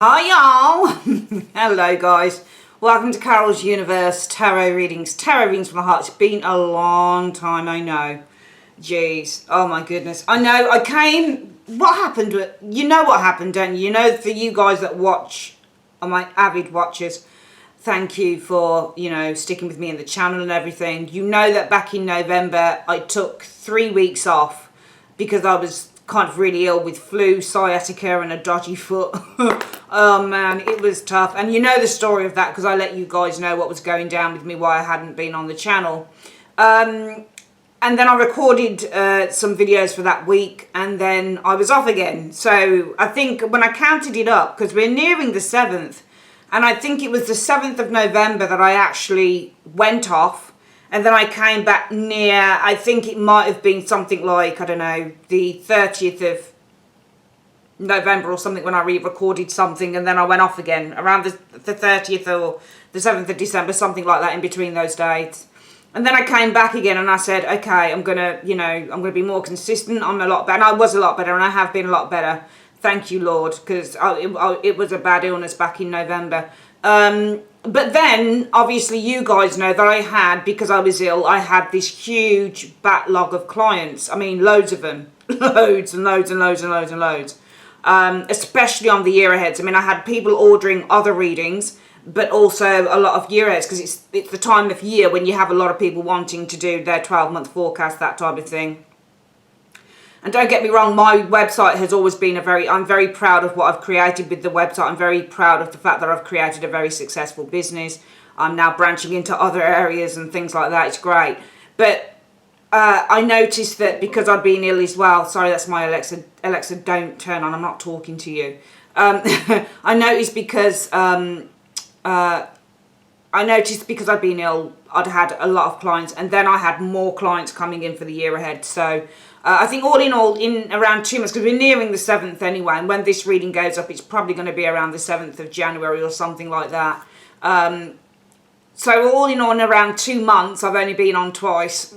Hi y'all! Hello guys, welcome to Carol's Universe Tarot Readings. Tarot readings from the heart. It's been a long time, I know. Jeez, oh my goodness. I know, what happened? You know what happened, don't you? You know, for you guys that watch, are my avid watchers, thank you for, sticking with me in the channel and everything. You know that back in November, I took 3 weeks off because I was kind of really ill with flu, sciatica and a dodgy foot. Oh man, it was tough. And you know the story of that because I let you guys know what was going down with me, why I hadn't been on the channel. And then I recorded some videos for that week and then I was off again. So I think when I counted it up, because we're nearing the 7th, and I think it was the 7th of November that I actually went off. And then I came back near, I think it might have been something like, I don't know, the 30th of November or something when I re-recorded something. And then I went off again around the 30th or the 7th of December, something like that in between those dates. And then I came back again and I said, okay, I'm going to be more consistent. I'm a lot better. And I was a lot better and I have been a lot better. Thank you, Lord, because it was a bad illness back in November. But then, obviously, you guys know that I had, because I was ill, I had this huge backlog of clients. I mean, loads of them. Loads and loads and loads and loads and loads. Especially on the year aheads. I mean, I had people ordering other readings, but also a lot of year aheads, because it's the time of year when you have a lot of people wanting to do their 12-month forecast, that type of thing. And don't get me wrong, my website has always been I'm very proud of what I've created with the website. I'm very proud of the fact that I've created a very successful business. I'm now branching into other areas and things like that. It's great. But I noticed that because I'd been ill as well. Sorry, that's my Alexa. Alexa, don't turn on. I'm not talking to you. I noticed because I'd been ill, I'd had a lot of clients, and then I had more clients coming in for the year ahead. So I think all in all, in around 2 months, because we're nearing the 7th anyway, and when this reading goes up, it's probably going to be around the 7th of January or something like that. So all in all, in around 2 months, I've only been on twice.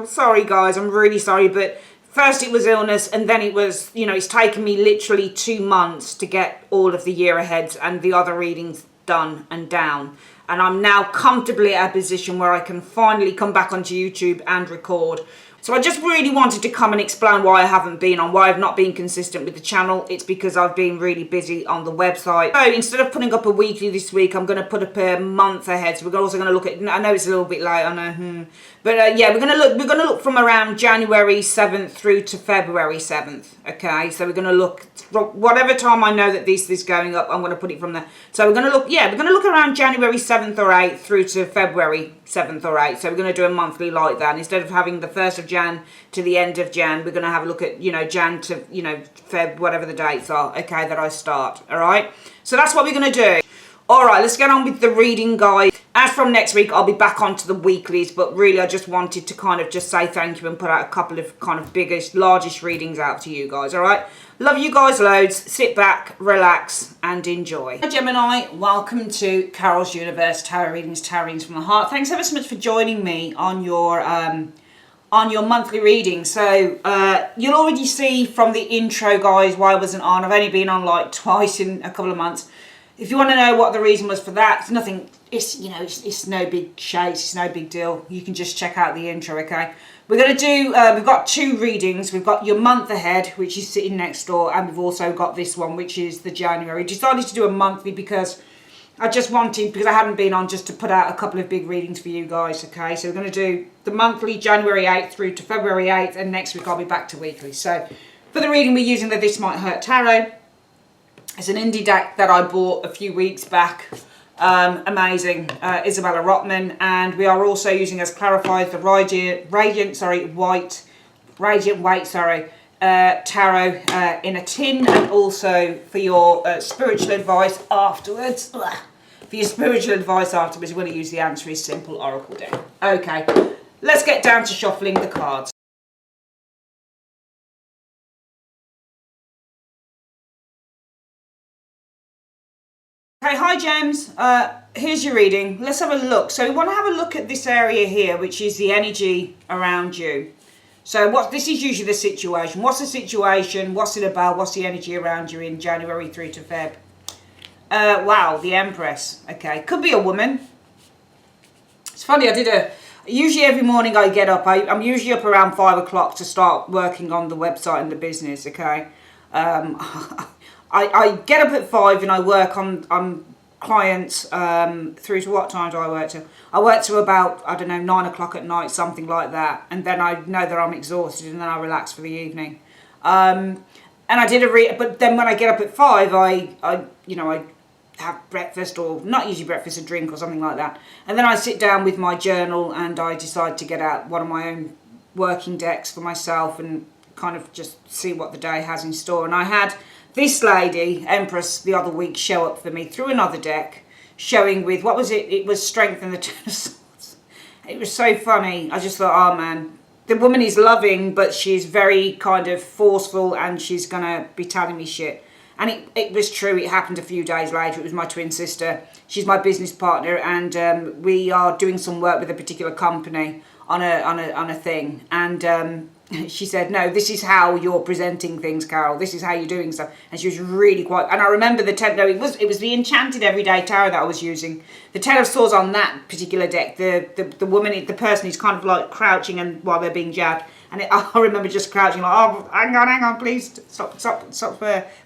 Sorry guys, I'm really sorry, but first it was illness, and then it was, it's taken me literally 2 months to get all of the year aheads and the other readings done and down. And I'm now comfortably at a position where I can finally come back onto YouTube and record. So I just really wanted to come and explain why I haven't been on, why I've not been consistent with the channel. It's because I've been really busy on the website. So instead of putting up a weekly this week, I'm going to put up a month ahead. So we're also going to look at, I know it's a little bit late, I know, but yeah, we're going to look from around January 7th through to February 7th. Okay, so we're going to look whatever time I know that this is going up, I'm going to put it from there. So we're going to look around January 7th or 8th through to February 7th or 8th. So we're going to do a monthly like that. And instead of having the 1st of Jan to the end of Jan, we're going to have a look at, Jan to, Feb, whatever the dates are, okay, that I start, all right? So that's what we're going to do. All right, let's get on with the reading, guys. As from next week, I'll be back onto the weeklies, but really I just wanted to kind of just say thank you and put out a couple of kind of largest readings out to you guys, all right? Love you guys loads. Sit back, relax, and enjoy. Hi, Gemini. Welcome to Carol's Universe Tarot Readings from the Heart. Thanks ever so much for joining me on your monthly reading. So you'll already see from the intro, guys, why I wasn't on. I've only been on like twice in a couple of months. If you want to know what the reason was for that, it's nothing. It's no big shakes. It's no big deal. You can just check out the intro, okay? We're going to do, we've got 2 readings. We've got your month ahead, which is sitting next door, and we've also got this one, which is the January. Decided to do a monthly because I just wanted, because I hadn't been on, just to put out a couple of big readings for you guys, okay? So we're going to do the monthly January 8th through to February 8th, and next week I'll be back to weekly. So for the reading, we're using the This Might Hurt Tarot. It's an indie deck that I bought a few weeks back. Amazing. Isabella Rotman. And we are also using as clarified the Radiant Weight Tarot in a tin, and also for your spiritual advice afterwards. For your spiritual advice afterwards, you're going to use the Answer is Simple Oracle deck. Okay, let's get down to shuffling the cards. Okay, hi Gems, here's your reading. Let's have a look. So we want to have a look at this area here, which is the energy around you. So this is usually the situation. What's the situation? What's it about? What's the energy around you in January through to Feb? Wow, the Empress. Okay, could be a woman. It's funny, usually every morning I get up, I'm usually up around 5 o'clock to start working on the website and the business, okay? I get up at 5 and I work on clients through to what time do I work to? I work to about, I don't know, 9 o'clock at night, something like that. And then I know that I'm exhausted and then I relax for the evening. And but then when I get up at 5, I have breakfast, or not usually breakfast, a drink or something like that. And then I sit down with my journal and I decide to get out one of my own working decks for myself and kind of just see what the day has in store. And I had this lady, Empress, the other week show up for me through another deck, showing with, what was it? It was Strength and the Ten of Swords. It was so funny. I just thought, oh man, the woman is loving, but she's very kind of forceful and she's going to be telling me shit. And it was true. It happened a few days later. It was my twin sister. She's my business partner, and we are doing some work with a particular company on a thing. And she said, "No, this is how you're presenting things, Carol. This is how you're doing stuff." And she was really quite. And I remember it was the Enchanted Everyday Tarot that I was using. The Ten of Swords on that particular deck. The woman, the person is kind of like crouching and while they're being jabbed. And I remember just crouching like, oh, hang on, please stop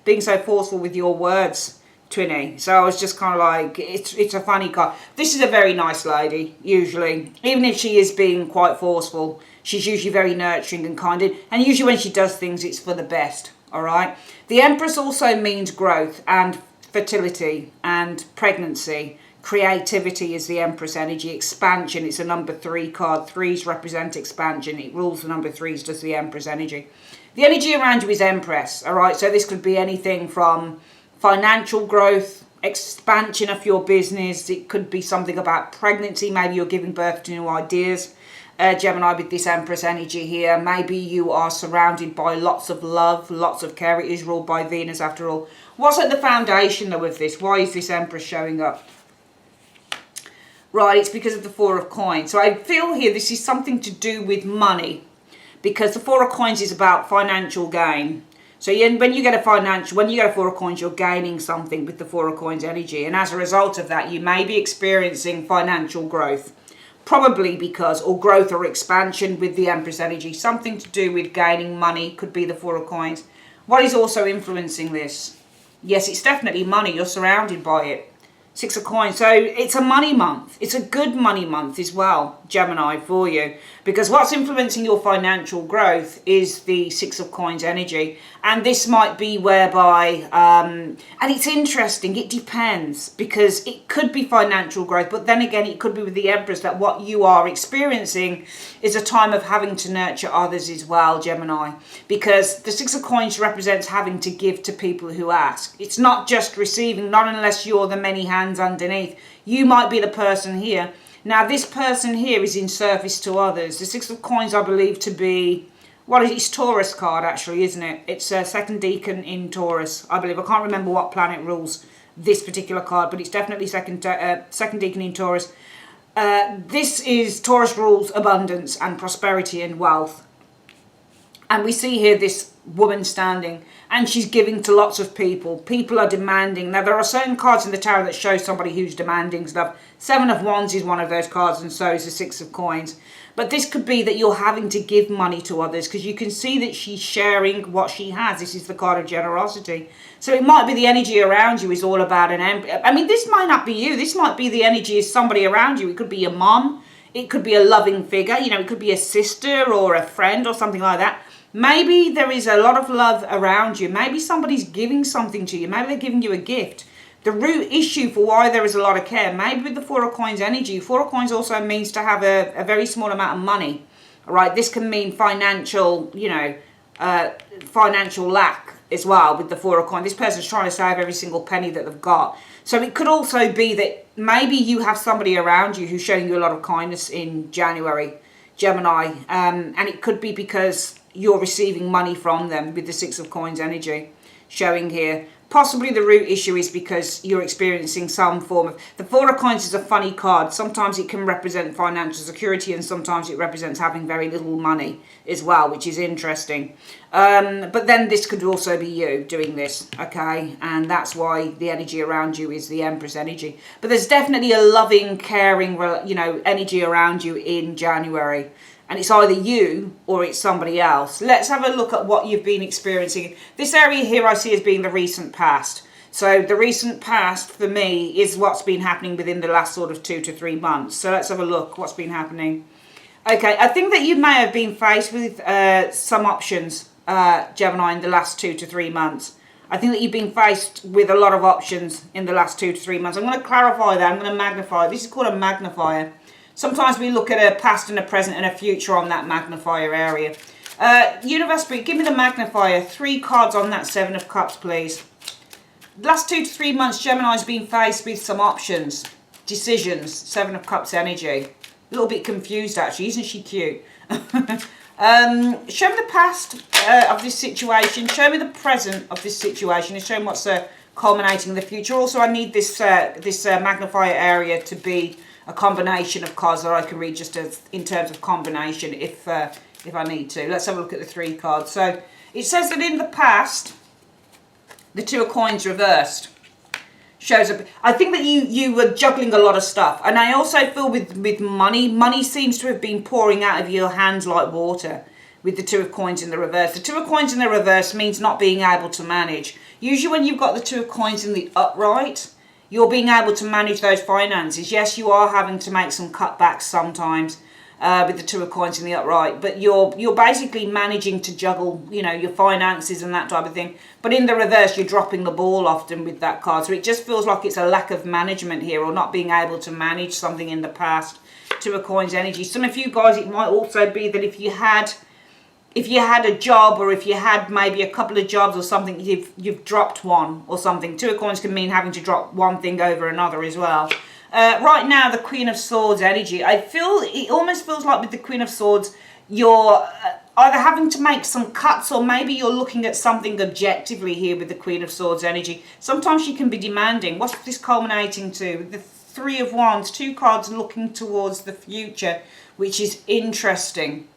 being so forceful with your words, Twinny. So I was just kind of like, it's a funny card. This is a very nice lady, usually. Even if she is being quite forceful, she's usually very nurturing and kind. And usually when she does things, it's for the best, all right? The Empress also means growth and fertility and pregnancy. Creativity is the Empress energy. Expansion, it's a number 3 card. 3s represent expansion. It rules the number 3s, does the Empress energy. The energy around you is Empress, all right? So this could be anything from financial growth, expansion of your business. It could be something about pregnancy. Maybe you're giving birth to new ideas. Gemini, with this Empress energy here. Maybe you are surrounded by lots of love, lots of care. It is ruled by Venus after all. What's at the foundation though of this? Why is this Empress showing up? Right, it's because of the Four of Coins. So I feel here this is something to do with money, because the Four of Coins is about financial gain. So when you get a Four of Coins, you're gaining something with the Four of Coins energy. And as a result of that, you may be experiencing financial growth. Probably because, or growth or expansion with the Empress energy. Something to do with gaining money, could be the Four of Coins. What is also influencing this? Yes, it's definitely money. You're surrounded by it. 6 of Coins. So it's a money month. It's a good money month as well, Gemini, for you. Because what's influencing your financial growth is the 6 of Coins energy. And this might be whereby, and it's interesting, it depends. Because it could be financial growth, but then again, it could be with the Empress that what you are experiencing is a time of having to nurture others as well, Gemini. Because the 6 of Coins represents having to give to people who ask. It's not just receiving, not unless you're the many hands underneath. You might be the person here. Now, this person here is in service to others. The 6 of Coins, I believe to be, what is it? It's Taurus card, actually, isn't it? It's a second decan in Taurus, I believe. I can't remember what planet rules this particular card, but it's definitely second decan in Taurus. This is Taurus rules abundance and prosperity and wealth. And we see here this woman standing, and she's giving to lots of people. People are demanding. Now, there are certain cards in the tarot that show somebody who's demanding stuff. 7 of Wands is one of those cards, and so is the 6 of Coins. But this could be that you're having to give money to others, because you can see that she's sharing what she has. This is the card of generosity. So it might be the energy around you is all about I mean, this might not be you. This might be the energy of somebody around you. It could be your mom. It could be a loving figure. You know, it could be a sister or a friend or something like that. Maybe there is a lot of love around you. Maybe somebody's giving something to you. Maybe they're giving you a gift. The root issue for why there is a lot of care, maybe with the 4 of Coins energy. 4 of Coins also means to have a very small amount of money. All right, this can mean financial, financial lack as well with the 4 of Coins. This person's trying to save every single penny that they've got. So it could also be that maybe you have somebody around you who's showing you a lot of kindness in January, Gemini. And it could be because you're receiving money from them with the 6 of Coins energy showing here. Possibly the root issue is because you're experiencing some form of... The Four of Coins is a funny card. Sometimes it can represent financial security and sometimes it represents having very little money as well, which is interesting. But then this could also be you doing this, okay? And that's why the energy around you is the Empress energy. But there's definitely a loving, caring, you know, energy around you in January. And it's either you or it's somebody else. Let's have a look at what you've been experiencing. This area here I see as being the recent past. So the recent past for me is what's been happening within the last sort of 2 to 3 months. So let's have a look what's been happening. Okay, I think that you may have been faced with some options, Gemini, in the last 2 to 3 months. I think that you've been faced with a lot of options in the last 2 to 3 months. I'm going to clarify that. I'm going to magnify. This is called a magnifier. Sometimes we look at a past and a present and a future on that magnifier area. Universe Spirit, give me the magnifier. 3 cards on that 7 of Cups, please. Last 2 to 3 months, Gemini's been faced with some options, decisions. 7 of Cups energy. A little bit confused, actually. Isn't she cute? Show me the past of this situation. Show me the present of this situation. And show me what's culminating in the future. Also, I need this magnifier area to be a combination of cards that I can read just as in terms of combination if I need to. Let's have a look at the 3 cards. So it says that in the past, the 2 of Coins reversed shows up. I think that you were juggling a lot of stuff, and I also feel with money seems to have been pouring out of your hands like water with the 2 of Coins in the reverse. The 2 of Coins in the reverse means not being able to manage. Usually when you've got the 2 of Coins in the upright, you're being able to manage those finances. Yes, you are having to make some cutbacks sometimes with the 2 of Coins in the upright, but you're basically managing to juggle, you know, your finances and that type of thing. But in the reverse, you're dropping the ball often with that card. So it just feels like it's a lack of management here, or not being able to manage something in the past. 2 of Coins energy. Some of you guys, it might also be that if you had a job, or if you had maybe a couple of jobs or something, you've dropped one or something. 2 of Coins can mean having to drop one thing over another as well. Right now, the Queen of Swords energy. It almost feels like with the Queen of Swords, you're either having to make some cuts, or maybe you're looking at something objectively here with the Queen of Swords energy. Sometimes she can be demanding. What's this culminating to? The 3 of Wands, 2 cards looking towards the future, which is interesting.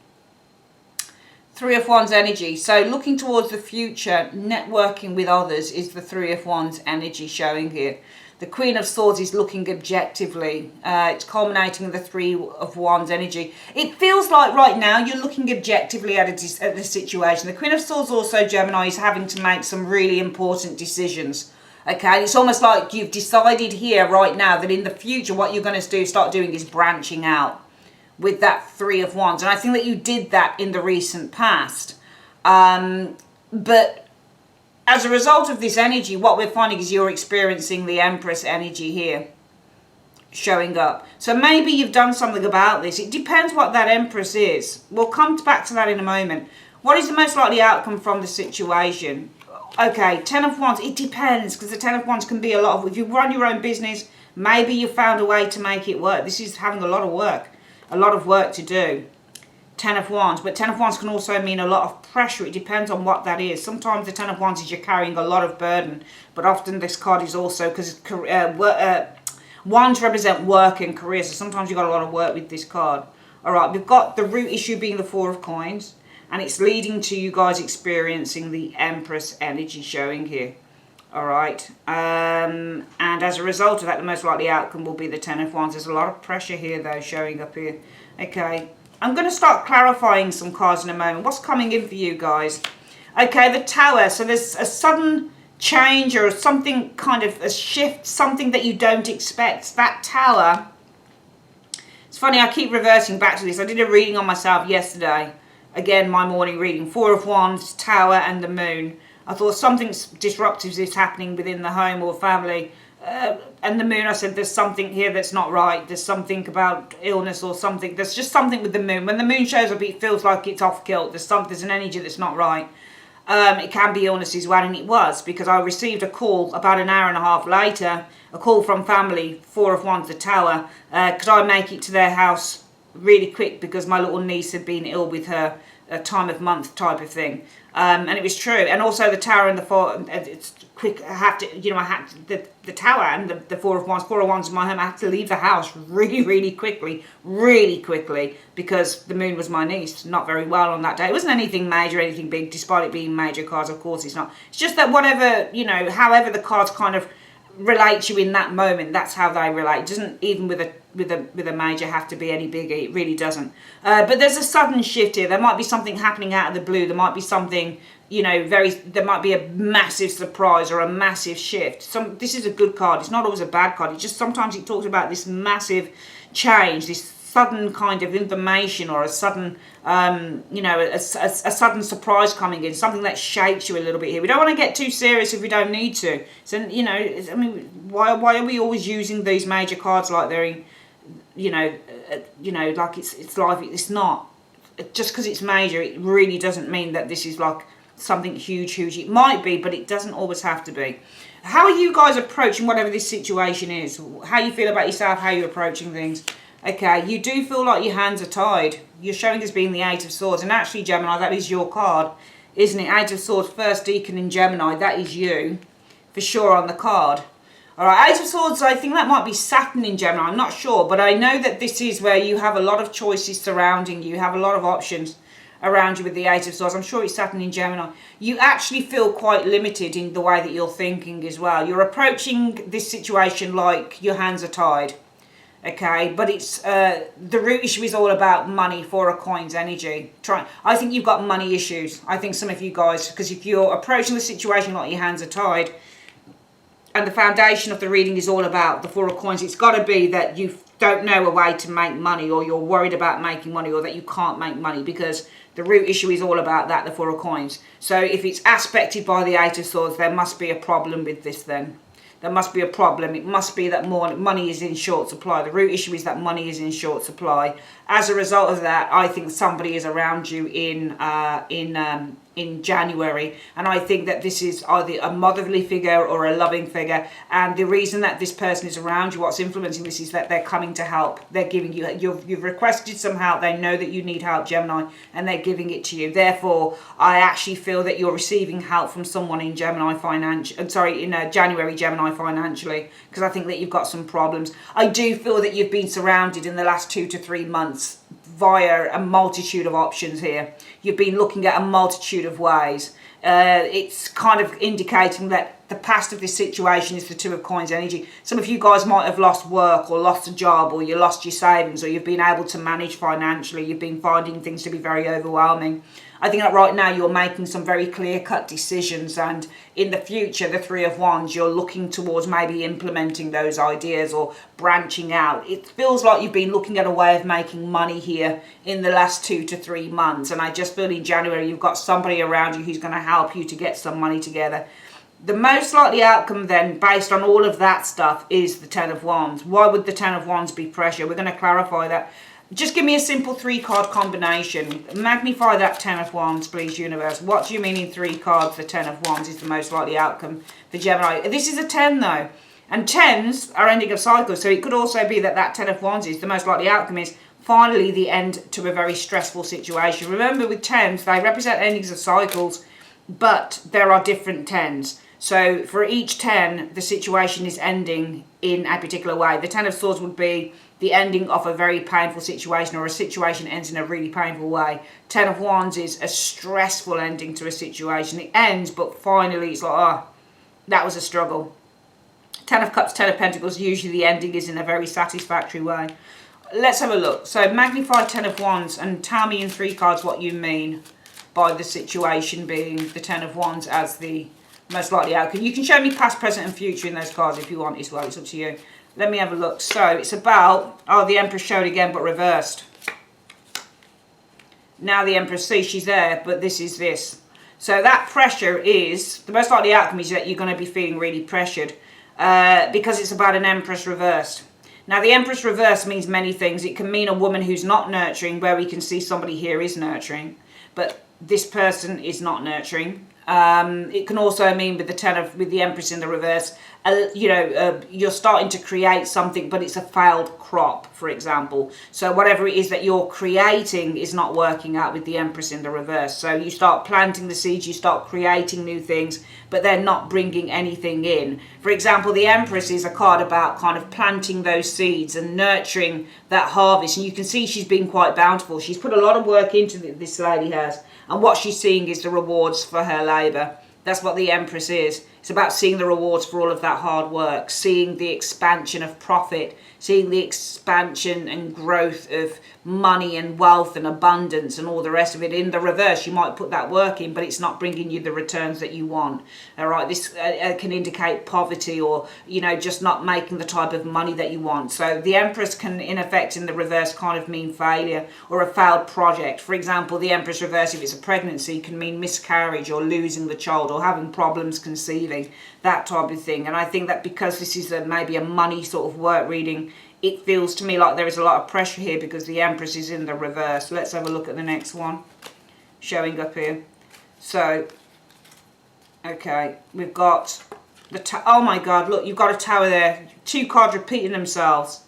3 of Wands energy. So looking towards the future, networking with others is the 3 of Wands energy showing here. The Queen of Swords is looking objectively. It's culminating in the 3 of Wands energy. It feels like right now you're looking objectively at the situation. The Queen of Swords also, Gemini, is having to make some really important decisions. Okay, it's almost like you've decided here right now that in the future what you're going to start doing is branching out with that 3 of Wands. And I think that you did that in the recent past. But as a result of this energy, what we're finding is you're experiencing the Empress energy here showing up. So maybe you've done something about this. It depends what that Empress is. We'll come back to that in a moment. What is the most likely outcome from the situation? Okay, 10 of Wands. It depends, because the 10 of Wands can be a lot of... If you run your own business, maybe you found a way to make it work. This is having a lot of work. A lot of work to do. 10 of Wands. But 10 of Wands can also mean a lot of pressure. It depends on what that is. Sometimes the 10 of Wands is you're carrying a lot of burden. But often this card is also, because Wands represent work and career. So sometimes you've got a lot of work with this card. Alright, we've got the root issue being the 4 of Coins. And it's leading to you guys experiencing the Empress energy showing here. Alright. And as a result of that, the most likely outcome will be the 10 of Wands. There's a lot of pressure here, though, showing up here. Okay. I'm going to start clarifying some cards in a moment. What's coming in for you guys? Okay, the Tower. So there's a sudden change or something, kind of a shift, something that you don't expect. That Tower. It's funny, I keep reverting back to this. I did a reading on myself yesterday. Again, my morning reading. 4 of Wands, Tower, and the Moon. I thought something disruptive is happening within the home or family. And the Moon, I said, there's something here that's not right. There's something about illness or something. There's just something with the Moon. When the Moon shows up, it feels like it's off kilt. There's an energy that's not right. It can be illness as well, and it was, because I received a call about an hour and a half later, a call from family, 4 of Wands, the Tower. Could I make it to their house really quick, because my little niece had been ill with her a time of month type of thing. And it was true. And also the Tower and the Four, it's quick, I had to, the Tower and the Four of Wands in my home, I had to leave the house really quickly, because the moon was my niece, not very well on that day. It wasn't anything major, anything big, despite it being major cards, of course it's not. It's just that whatever, however the cards kind of relate to you in that moment, that's how they relate. It doesn't, even with a major, have to be any bigger. It really doesn't. But there's a sudden shift here. There might be something happening out of the blue. There might be something, there might be a massive surprise or a massive shift. This is a good card. It's not always a bad card. It's just sometimes it talks about this massive change, this sudden kind of information, or a sudden, a sudden surprise coming in, something that shakes you a little bit here. We don't want to get too serious if we don't need to. So, I mean, why are we always using these major cards like they're, like it's life? It's not. Just because it's major, it really doesn't mean that this is like something huge. It might be, but it doesn't always have to be. How are you guys approaching whatever this situation is? How you feel about yourself? How you're approaching things? Okay, you do feel like your hands are tied. You're showing as being the Eight of Swords. And actually, Gemini, that is your card, isn't it? Eight of Swords, first deacon in Gemini. That is you, for sure, on the card. All right, Eight of Swords, I think that might be Saturn in Gemini. I'm not sure. But I know that this is where you have a lot of choices surrounding you. You have a lot of options around you with the Eight of Swords. I'm sure it's Saturn in Gemini. You actually feel quite limited in the way that you're thinking as well. You're approaching this situation like your hands are tied. Okay, but it's the root issue is all about money, Four of Coins energy. I think you've got money issues. I think some of you guys, because if you're approaching the situation like your hands are tied, and the foundation of the reading is all about the Four of Coins, it's got to be that you don't know a way to make money, or you're worried about making money, or that you can't make money, because the root issue is all about that, the Four of Coins. So if it's aspected by the Eight of Swords, there must be a problem with this then. There must be a problem. It must be that more money is in short supply. The root issue is that money is in short supply. As a result of that, I think somebody is around you in January, and I think that this is either a motherly figure or a loving figure. And the reason that this person is around you, what's influencing this, is that they're coming to help. They're giving you, you've requested some help. They know that you need help, Gemini, and they're giving it to you. Therefore, I actually feel that you're receiving help from someone in January, Gemini, financially, because I think that you've got some problems. I do feel that you've been surrounded in the last 2 to 3 months via a multitude of options here. You've been looking at a multitude of ways. It's kind of indicating that the past of this situation is the Two of Coins energy. Some of you guys might have lost work, or lost a job, or you lost your savings, or you've been able to manage financially. You've been finding things to be very overwhelming. I think that right now you're making some very clear-cut decisions, and in the future, the Three of Wands, you're looking towards maybe implementing those ideas or branching out. It feels like you've been looking at a way of making money here in the last 2 to 3 months, and I just feel in January you've got somebody around you who's going to help you to get some money together. The most likely outcome then, based on all of that stuff, is the Ten of Wands. Why would the Ten of Wands be pressure? We're going to clarify that. Just give me a simple 3-card combination. Magnify that Ten of Wands, please, universe. What do you mean in 3 cards the Ten of Wands is the most likely outcome for Gemini? This is a 10, though. And 10s are ending of cycles. So it could also be that that Ten of Wands is the most likely outcome is finally the end to a very stressful situation. Remember, with 10s, they represent endings of cycles, but there are different 10s. So for each 10, the situation is ending in a particular way. The Ten of Swords would be the ending of a very painful situation, or a situation ends in a really painful way. Ten of Wands is a stressful ending to a situation. It ends, but finally it's like, oh, that was a struggle. Ten of Cups, Ten of Pentacles, usually the ending is in a very satisfactory way. Let's have a look. So magnify Ten of Wands and tell me in 3 cards what you mean by the situation being the Ten of Wands as the most likely outcome. You can show me past, present and future in those cards if you want as well. It's up to you. Let me have a look. So it's about, oh, the Empress showed again but reversed. Now the Empress, see, she's there, but this is this. So that pressure is, the most likely outcome is that you're going to be feeling really pressured because it's about an Empress reversed. Now the Empress reversed means many things. It can mean a woman who's not nurturing, where we can see somebody here is nurturing, but this person is not nurturing. It can also mean with the Empress in the reverse, you're starting to create something, but it's a failed crop, for example. So whatever it is that you're creating is not working out with the Empress in the reverse. So you start planting the seeds, you start creating new things, but they're not bringing anything in. For example, the Empress is a card about kind of planting those seeds and nurturing that harvest. And you can see she's been quite bountiful. She's put a lot of work into this lady has. And what she's seeing is the rewards for her labour. That's what the Empress is. It's about seeing the rewards for all of that hard work, seeing the expansion of profit, seeing the expansion and growth of money and wealth and abundance and all the rest of it. In the reverse, you might put that work in, but it's not bringing you the returns that you want. All right, this can indicate poverty, or, just not making the type of money that you want. So the Empress can, in effect, in the reverse, kind of mean failure or a failed project. For example, the Empress reverse, if it's a pregnancy, can mean miscarriage or losing the child or having problems conceiving, that type of thing. And I think that because this is maybe a money sort of work reading, it feels to me like there is a lot of pressure here because the Empress is in the reverse. Let's have a look at the next one showing up here. So, okay, we've got oh my God, look, you've got a Tower there. Two cards repeating themselves.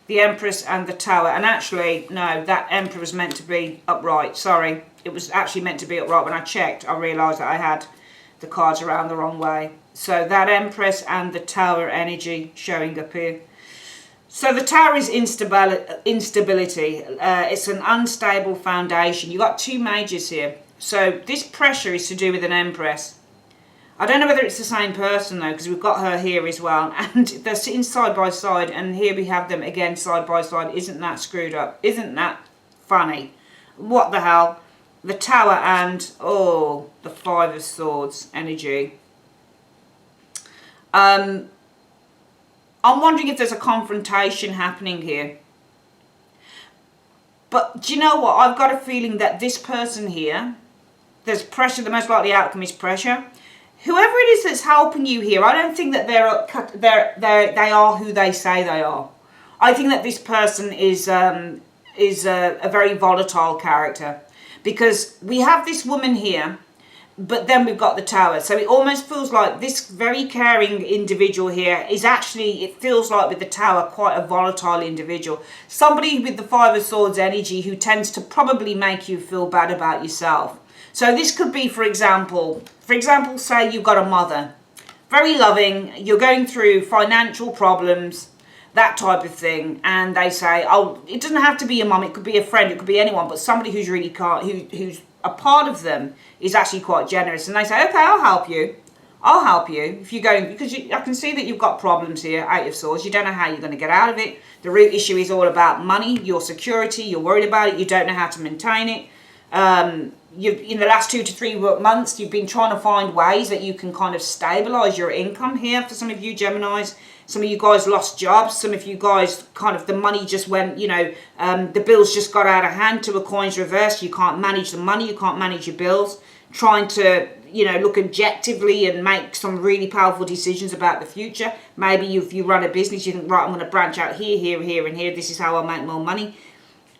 The Empress and the Tower. And actually, no, that Emperor was meant to be upright. Sorry, it was actually meant to be upright. When I checked, I realised that I had the cards around the wrong way. So that Empress and the Tower energy showing up here. So the Tower is instability. It's an unstable foundation. You've got two majors here. So this pressure is to do with an Empress. I don't know whether it's the same person though, because we've got her here as well. And they're sitting side by side, and here we have them again side by side. Isn't that screwed up? Isn't that funny? What the hell? The Tower and, the Five of Swords energy. I'm wondering if there's a confrontation happening here. But do you know what? I've got a feeling that this person here, there's pressure. The most likely outcome is pressure. Whoever it is that's helping you here, I don't think that they are who they say they are. I think that this person is a very volatile character, because we have this woman here, but then we've got the Tower. So it almost feels like this very caring individual here is actually, it feels like with the Tower, quite a volatile individual. Somebody with the Five of Swords energy who tends to probably make you feel bad about yourself. So this could be, for example, say you've got a mother, very loving, you're going through financial problems, that type of thing, and they say, oh, it doesn't have to be your mum, it could be a friend, it could be anyone, but somebody who's really who's a part of them is actually quite generous, and they say, okay, I'll help you if you're going, because I can see that you've got problems here, Eight of Swords. You don't know how you're going to get out of it. The root issue is all about money, your security, you're worried about it, you don't know how to maintain it. In the last 2 to 3 months, you've been trying to find ways that you can kind of stabilize your income here. For some of you Geminis, some of you guys lost jobs. Some of you guys kind of, the money just went, the bills just got out of hand. Two of Coins reversed. You can't manage the money. You can't manage your bills. Trying to, look objectively and make some really powerful decisions about the future. Maybe if you run a business, you think, right, I'm going to branch out here, here, here, and here. This is how I'll make more money.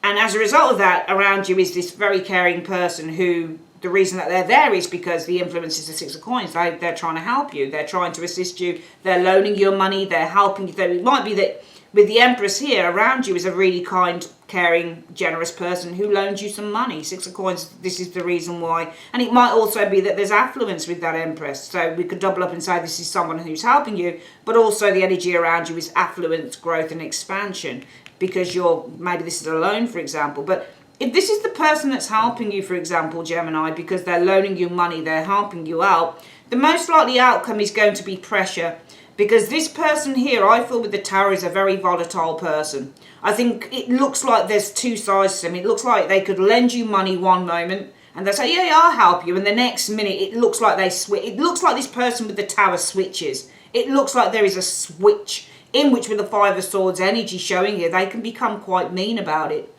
And as a result of that, around you is this very caring person who, the reason that they're there is because the influence is the Six of Coins. They're trying to help you. They're trying to assist you. They're loaning you money. They're helping you. It might be that with the Empress here, around you is a really kind, caring, generous person who loans you some money. Six of Coins, this is the reason why. And it might also be that there's affluence with that Empress. So we could double up and say this is someone who's helping you, but also the energy around you is affluence, growth and expansion. Because maybe this is a loan, for example. But if this is the person that's helping you, for example, Gemini, because they're loaning you money, they're helping you out, the most likely outcome is going to be pressure. Because this person here, I feel with the Tower, is a very volatile person. I think it looks like there's two sides to them. It looks like they could lend you money one moment, and they say, yeah, I'll help you. And the next minute, it looks like they switch. It looks like this person with the Tower switches. It looks like there is a switch in which, with the Five of Swords energy showing here, they can become quite mean about it.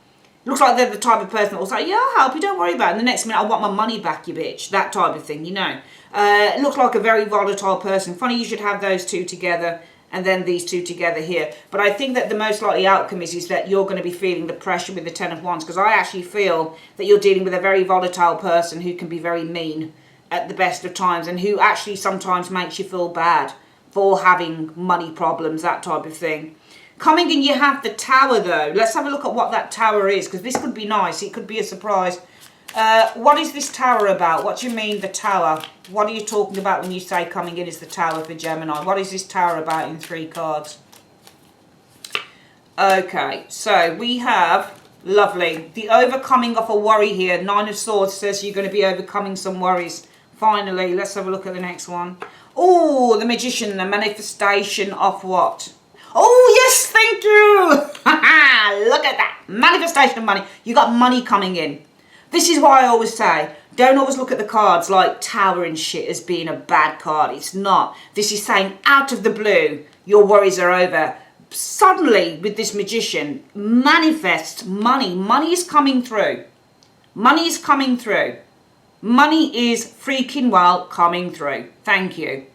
Looks like they're the type of person that will say, yeah, I'll help you, don't worry about it. And the next minute, I want my money back, you bitch. That type of thing, It looks like a very volatile person. Funny you should have those two together and then these two together here. But I think that the most likely outcome is that you're going to be feeling the pressure with the Ten of Wands, because I actually feel that you're dealing with a very volatile person who can be very mean at the best of times and who actually sometimes makes you feel bad. for having money problems, that type of thing. Coming in, you have the Tower, though. Let's have a look at what that Tower is, because this could be nice. It could be a surprise. What is this Tower about? What do you mean, the Tower? What are you talking about when you say coming in is the Tower for Gemini? What is this Tower about in 3 cards? Okay, so we have, lovely, the overcoming of a worry here. 9 of Swords says you're going to be overcoming some worries. Finally, let's have a look at the next one. Oh, the Magician, the manifestation of what? Oh, yes, thank you. Look at that. Manifestation of money. You got money coming in. This is why I always say, don't always look at the cards like Tower and shit as being a bad card. It's not. This is saying out of the blue, your worries are over. Suddenly, with this Magician, manifest money. Money is coming through. Money is coming through. Money is freaking well coming through. Thank you.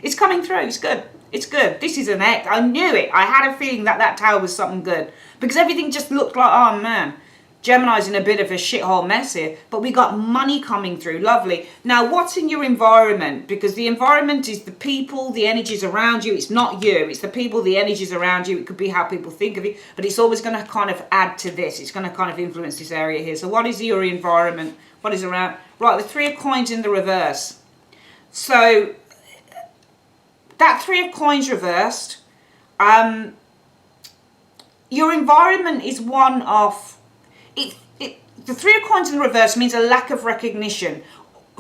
It's coming through. It's good. It's good. This is an act. I knew it. I had a feeling that that Tower was something good. Because everything just looked like, oh man, Gemini's in a bit of a shithole mess here. But we got money coming through. Lovely. Now, what's in your environment? Because the environment is the people, the energies around you. It's not you. It's the people, the energies around you. It could be how people think of you. But it's always going to kind of add to this. It's going to kind of influence this area here. So what is your environment? What is around? Right, the 3 of Coins in the reverse. So that 3 of Coins reversed, your environment is one of, the 3 of Coins in the reverse means a lack of recognition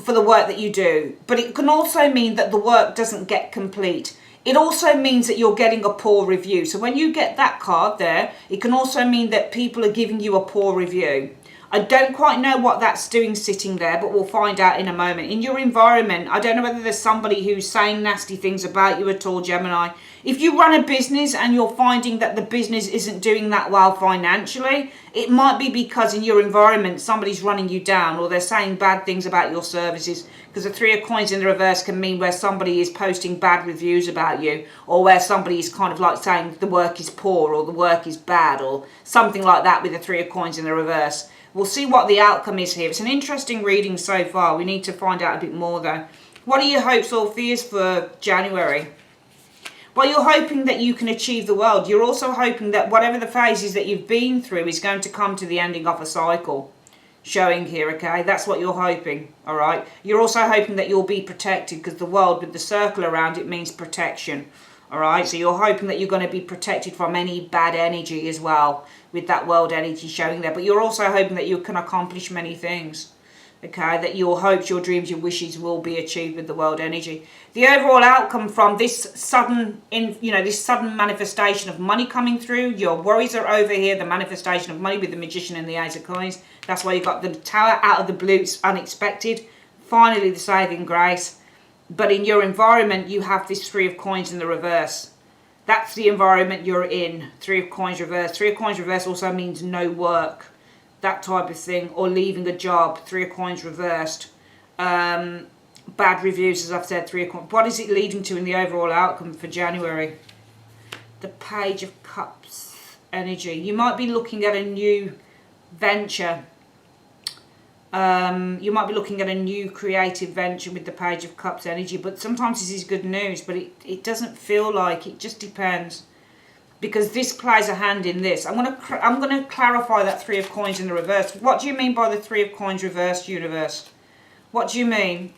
for the work that you do, but it can also mean that the work doesn't get complete. It also means that you're getting a poor review. So when you get that card there, it can also mean that people are giving you a poor review. I don't quite know what that's doing sitting there, but we'll find out in a moment. In your environment, I don't know whether there's somebody who's saying nasty things about you at all, Gemini. If you run a business and you're finding that the business isn't doing that well financially, it might be because in your environment somebody's running you down or they're saying bad things about your services. Because the 3 of Coins in the reverse can mean where somebody is posting bad reviews about you, or where somebody is kind of like saying the work is poor or the work is bad or something like that with the 3 of Coins in the reverse. We'll see what the outcome is here. It's an interesting reading so far. We need to find out a bit more though. What are your hopes or fears for January? Well, you're hoping that you can achieve the world. You're also hoping that whatever the phases that you've been through is going to come to the ending of a cycle. Showing here, okay? That's what you're hoping, all right? You're also hoping that you'll be protected because the world with the circle around it means protection, all right? So you're hoping that you're going to be protected from any bad energy as well with that world energy showing there. But you're also hoping that you can accomplish many things, okay? That your hopes, your dreams, your wishes will be achieved with the world energy. The overall outcome from this sudden, this sudden manifestation of money coming through, your worries are over here, the manifestation of money with the Magician and the Ace of Coins. That's why you got the Tower out of the blue, it's unexpected. Finally, the saving grace. But in your environment, you have this 3 of Coins in the reverse. That's the environment you're in. 3 of Coins reverse. 3 of Coins reverse also means no work. That type of thing. Or leaving a job. 3 of Coins reversed. Bad reviews, as I've said. 3 of Coins. What is it leading to in the overall outcome for January? The Page of Cups energy. You might be looking at a new venture. You might be looking at a new creative venture with the Page of Cups energy, but sometimes this is good news, but it doesn't feel like it. Just depends, because this plays a hand in this. I'm gonna clarify that 3 of Coins in the reverse. What do you mean by the 3 of Coins reversed, universe? What do you mean?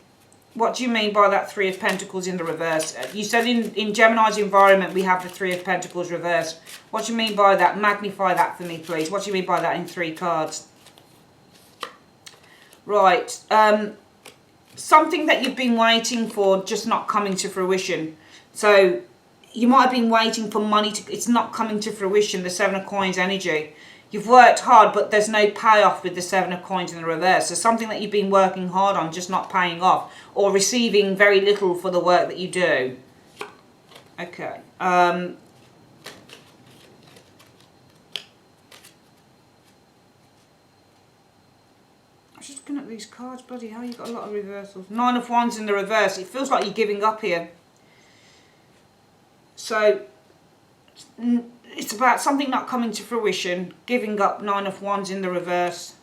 What do you mean by that 3 of Pentacles in the reverse? You said in Gemini's environment we have the 3 of Pentacles reversed. What do you mean by that? Magnify that for me, please. What do you mean by that in 3 cards? Right, something that you've been waiting for just not coming to fruition. So you might have been waiting for money it's not coming to fruition, the 7 of Coins energy. You've worked hard, but there's no payoff with the 7 of Coins in the reverse. So something that you've been working hard on just not paying off, or receiving very little for the work that you do. Okay. Just looking at these cards, bloody hell, you've got a lot of reversals. 9 of Wands in the reverse. It feels like you're giving up here. So, it's about something not coming to fruition. Giving up, 9 of Wands in the reverse.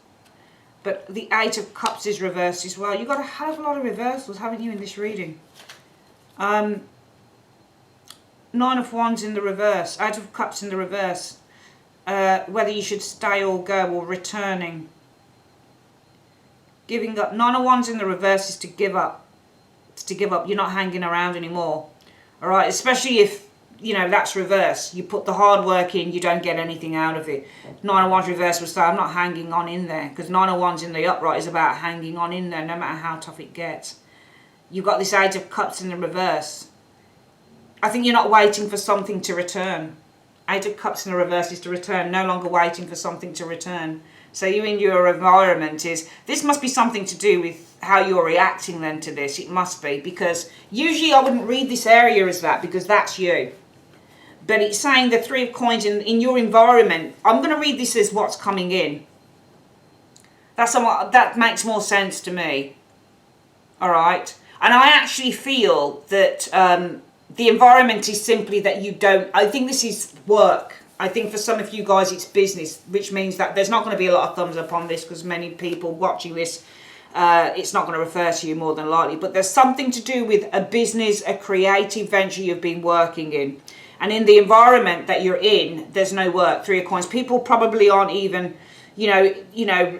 But the 8 of Cups is reversed as well. You've got a hell of a lot of reversals, haven't you, in this reading? Nine of Wands in the reverse, 8 of Cups in the reverse. Whether you should stay or go or returning. Giving up. 9 of Wands in the reverse is to give up. It's to give up. You're not hanging around anymore. Alright, especially if, you know, that's reverse. You put the hard work in, you don't get anything out of it. 9 of Wands reverse will say, I'm not hanging on in there. Because 9 of Wands in the upright is about hanging on in there no matter how tough it gets. You've got this 8 of Cups in the reverse. I think you're not waiting for something to return. 8 of Cups in the reverse is to return, no longer waiting for something to return. So you in your environment is, this must be something to do with how you're reacting then to this. It must be, because usually I wouldn't read this area as that, because that's you. But it's saying the 3 of Coins in your environment. I'm going to read this as what's coming in. That makes more sense to me. Alright. And I actually feel that the environment is simply that you don't, I think this is work. I think for some of you guys it's business, which means that there's not going to be a lot of thumbs up on this because many people watching this, it's not going to refer to you more than likely. But there's something to do with a business, a creative venture you've been working in. And in the environment that you're in, there's no work. 3 of Coins. People probably aren't even, you know,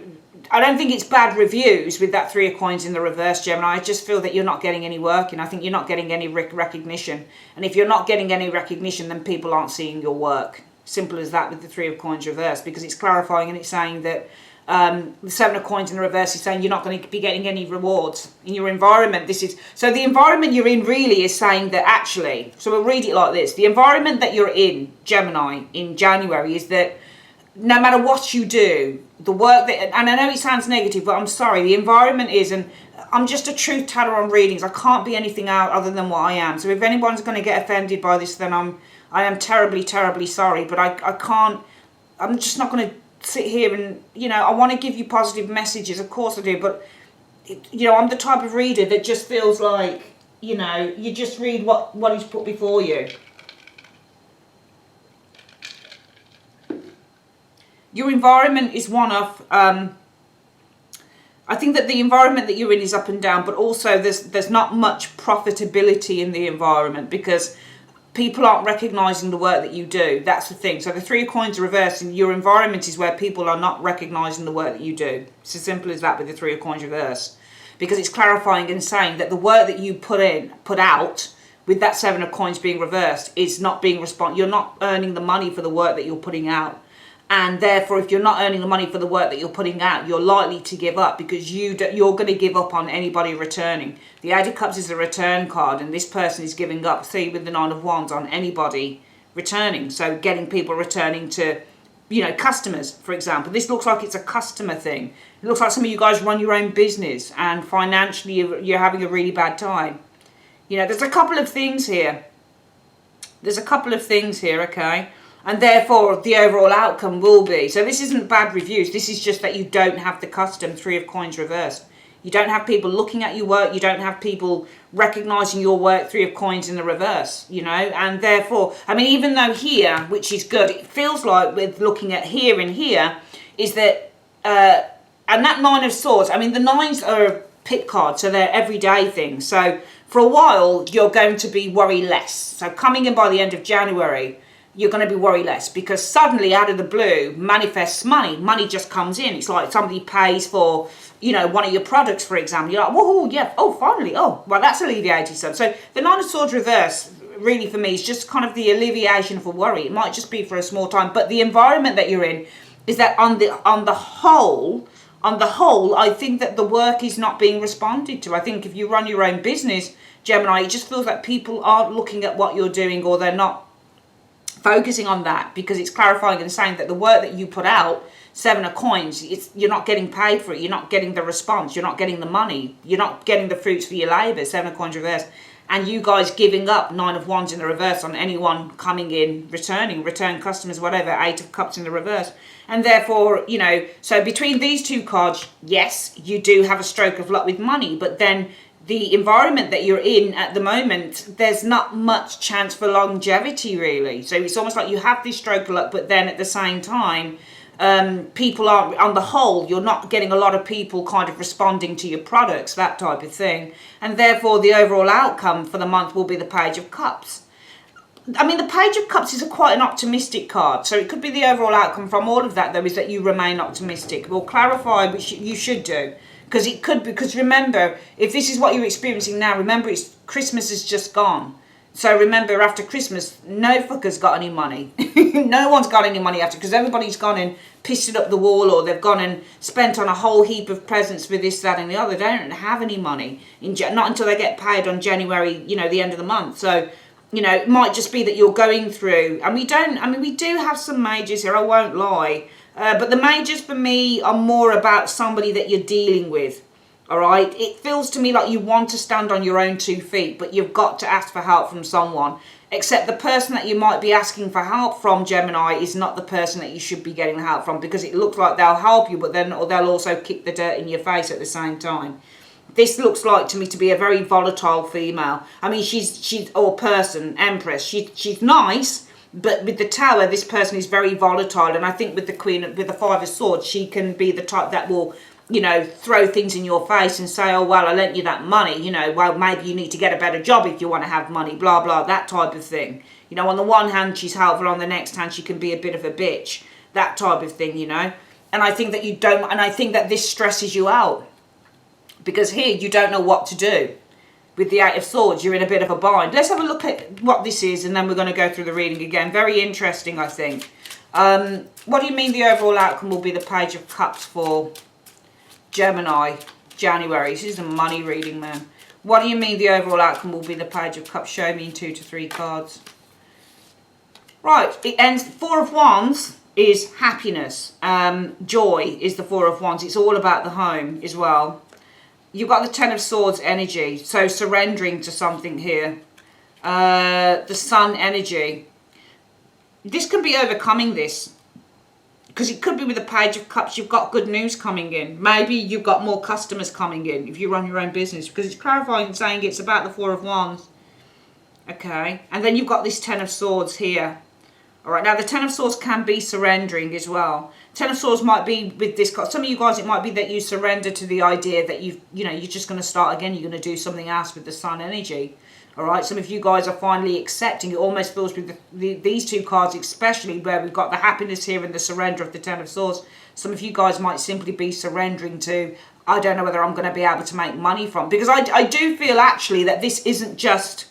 I don't think it's bad reviews with that 3 of Coins in the reverse, Gemini. I just feel that you're not getting any work, and I think you're not getting any recognition. And if you're not getting any recognition, then people aren't seeing your work. Simple as that with the 3 of Coins reverse, because it's clarifying and it's saying that the 7 of Coins in the reverse is saying you're not going to be getting any rewards in your environment. This is so the environment you're in really is saying that actually. So we'll read it like this: the environment that you're in, Gemini, in January is that no matter what you do, the work that, and I know it sounds negative, but I'm sorry, the environment is, and I'm just a truth teller on readings. I can't be anything out other than what I am. So if anyone's going to get offended by this, then I am terribly, terribly sorry. But I can't, I'm just not going to sit here and, you know, I want to give you positive messages. Of course I do. But, you know, I'm the type of reader that just feels like, you know, you just read what is put before you. Your environment is one of, I think that the environment that you're in is up and down, but also there's not much profitability in the environment because people aren't recognising the work that you do. That's the thing. So the 3 of Coins reverse in your environment is where people are not recognising the work that you do. It's as simple as that with the 3 of Coins reverse. Because it's clarifying and saying that the work that you put out, with that 7 of Coins being reversed, is not being you're not earning the money for the work that you're putting out. And therefore, if you're not earning the money for the work that you're putting out, you're likely to give up because you're going to give up on anybody returning. The 8 of Cups is a return card, and this person is giving up, see, with the 9 of Wands, on anybody returning. So getting people returning to, you know, customers, for example. This looks like it's a customer thing. It looks like some of you guys run your own business and financially you're having a really bad time. You know, there's a couple of things here. Okay? And therefore, the overall outcome will be. So this isn't bad reviews. This is just that you don't have the custom 3 of Coins reversed. You don't have people looking at your work. You don't have people recognising your work, 3 of Coins in the reverse, you know. And therefore, I mean, even though here, which is good, it feels like with looking at here and here, is that, and that 9 of Swords, I mean, the 9s are a pit card, so they're everyday things. So for a while, you're going to be worry less. So coming in by the end of January, you're going to be worry less because suddenly out of the blue manifests money. Money just comes in. It's like somebody pays for, you know, one of your products, for example. You're like, whoa, yeah, oh, finally, oh, well, that's alleviated some. So the 9 of Swords reverse, really for me, is just kind of the alleviation of a worry. It might just be for a small time, but the environment that you're in is that on the whole, I think that the work is not being responded to. I think if you run your own business, Gemini, it just feels like people aren't looking at what you're doing or they're not focusing on that because it's clarifying and saying that the work that you put out, 7 of Coins, you're not getting paid for it. You're not getting the response. You're not getting the money. You're not getting the fruits for your labour, 7 of Coins reverse. And you guys giving up 9 of Wands in the reverse on anyone coming in, return customers, whatever, 8 of Cups in the reverse. And therefore, you know, so between these two cards, yes, you do have a stroke of luck with money, but then the environment that you're in at the moment, there's not much chance for longevity, really. So it's almost like you have this stroke of luck, but then at the same time, people aren't, on the whole, you're not getting a lot of people kind of responding to your products, that type of thing. And therefore, the overall outcome for the month will be the Page of Cups. I mean, the Page of Cups is quite an optimistic card. So it could be the overall outcome from all of that, though, is that you remain optimistic. We'll clarify, which you should do. Because it could, because remember, if this is what you're experiencing now, remember it's Christmas is just gone. So remember, after Christmas, no fucker's got any money. No one's got any money after, because everybody's gone and pissed it up the wall, or they've gone and spent on a whole heap of presents for this, that and the other. They don't have any money, not until they get paid on January, the end of the month. So, it might just be that you're going through, and we do have some majors here, I won't lie. But the majors for me are more about somebody that you're dealing with. All right, it feels to me like you want to stand on your own 2 feet, but you've got to ask for help from someone. Except the person that you might be asking for help from, Gemini, is not the person that you should be getting help from, because it looks like they'll help you, but then they'll also kick the dirt in your face at the same time. This looks like to me to be a very volatile female. I mean, she's or person, Empress. She's nice, but with the Tower, this person is very volatile, and I think with the Queen, with the Five of Swords, she can be the type that will, throw things in your face and say, oh, well, I lent you that money, well, maybe you need to get a better job if you want to have money, blah, blah, that type of thing. On the one hand, she's helpful, on the next hand, she can be a bit of a bitch, that type of thing, And I think that I think that this stresses you out, because here, you don't know what to do. With the Eight of Swords, you're in a bit of a bind. Let's have a look at what this is, and then we're going to go through the reading again. Very interesting, I think. What do you mean the overall outcome will be the Page of Cups for Gemini, January? This is a money reading, man. What do you mean the overall outcome will be the Page of Cups? Show me in 2 to 3 cards. Right, it ends. Four of Wands is happiness. Joy is the Four of Wands. It's all about the home as well. You've got the Ten of Swords energy, so surrendering to something here. The Sun energy. This could be overcoming this, because it could be with the Page of Cups, you've got good news coming in. Maybe you've got more customers coming in if you run your own business, because it's clarifying and saying it's about the Four of Wands. Okay, and then you've got this Ten of Swords here. All right, now the Ten of Swords can be surrendering as well. Ten of Swords might be with this card. Some of you guys, it might be that you surrender to the idea that you're just going to start again. You're going to do something else with the Sun energy. All right, some of you guys are finally accepting. It almost feels with these two cards, especially where we've got the happiness here and the surrender of the Ten of Swords. Some of you guys might simply be surrendering to, I don't know whether I'm going to be able to make money from. Because I do feel actually that this isn't just,